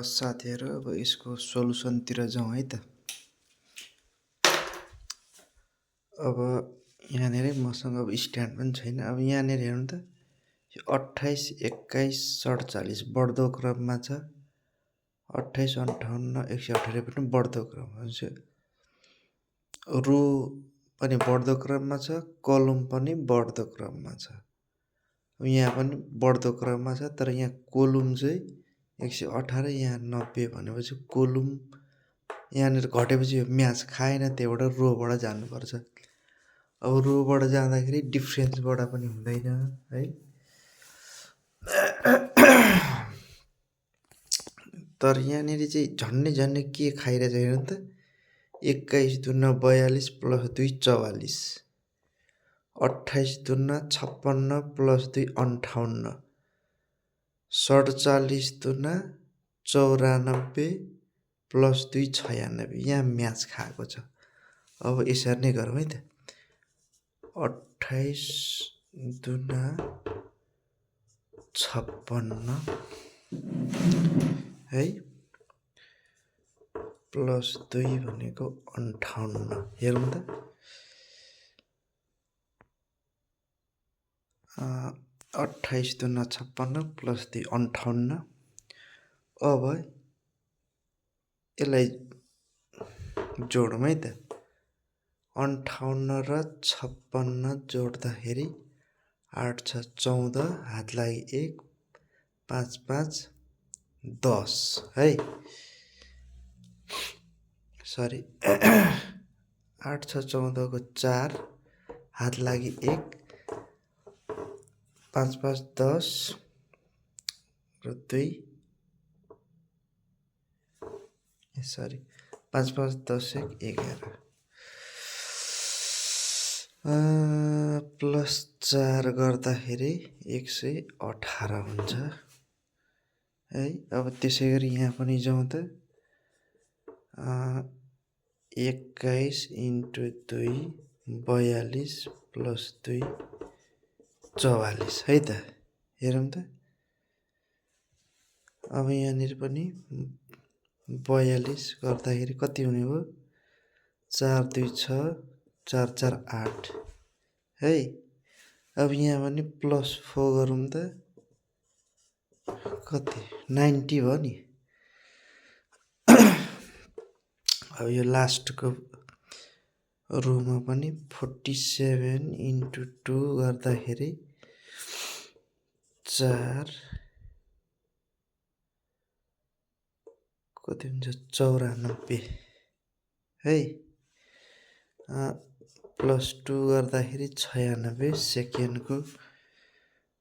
साथीहरू अब यसको सोलुसनतिर जाउँ है त। अब यहाँनिर मसँग अब स्ट्यान्ड पनि छैन। अब यहाँनिर हेर्नु त, 28, 21, 47 बढ्दो क्रममा छ। 28, 58, 118 पनि बढ्दो क्रममा छ। रो पनि बढ्दो क्रममा छ, कलम पनि बढ्दो क्रममा छ। यहाँ पनि बढ्दो क्रममा छ, तर यहाँ कोलुम चाहिँ 118, यहाँ 90 भनेपछि कोलुम यहाँनिर घटेपछि यो म्याच खाएन, त्यहाँबाट रोबाट जानुपर्छ। अब रोबाट जाँदाखेरि डिफ्रेन्सबाट पनि हुँदैन है। तर यहाँनिर चाहिँ झन्डै के खाइरहेछ हेर्नु त, 21 दुना 42 प्लस 2 44, 28 दुना 56 प्लस 2 58, 47 दुना 94 प्लस 2 96, यहाँ म्याच खाएको छ। अब यसरी नै गरौँ है त। 28 दुना 56 है प्लस 2 भनेको 58, हेरौँ त। 28 दुना 56 प्लस 2 58। अब यसलाई जोडौँ है त। 58 र 56 जोड्दाखेरि 8 छ 14, हात लागि 1, 5 5 10 है। सरी 8 छ 14 को 4, हात लागि 1, 5 5 10 र 2, सरी 5 5 10 1 11, प्लस 4 गर्दाखेरि 118 हुन्छ है। अब त्यसै गरी यहाँ पनि जाउँ त। 21 × 2 42 प्लस 2 44 है त, हेरौँ त। अब यहाँनिर पनि 42 गर्दाखेरि कति हुने भयो, 4 2 6, 4 4 8 है। अब यहाँ पनि प्लस 4 गरौँ त, कति 90 भयो नि। अब यो लास्टको रोमा पनि 47 × 2 गर्दाखेरि 4 कति हुन्छ 94 है। प्लस 2 गर्दाखेरि 96, सेकेन्डको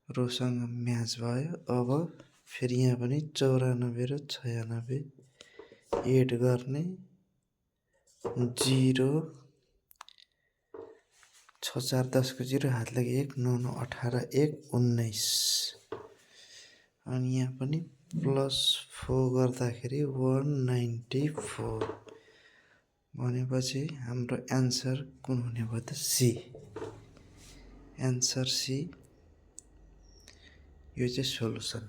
रोसँग म्याच भयो। अब फेरि यहाँ पनि 94 र 96 एड गर्ने, 0 6 4 10 को 0, हात लागि 1, 9 9 18 1 19, अनि यहाँ पनि प्लस 4 गर्दाखेरि 194 भनेपछि हाम्रो एन्सर कुन हुने भयो त, सी। एन्सर सी, यो चाहिँ सोलुसन।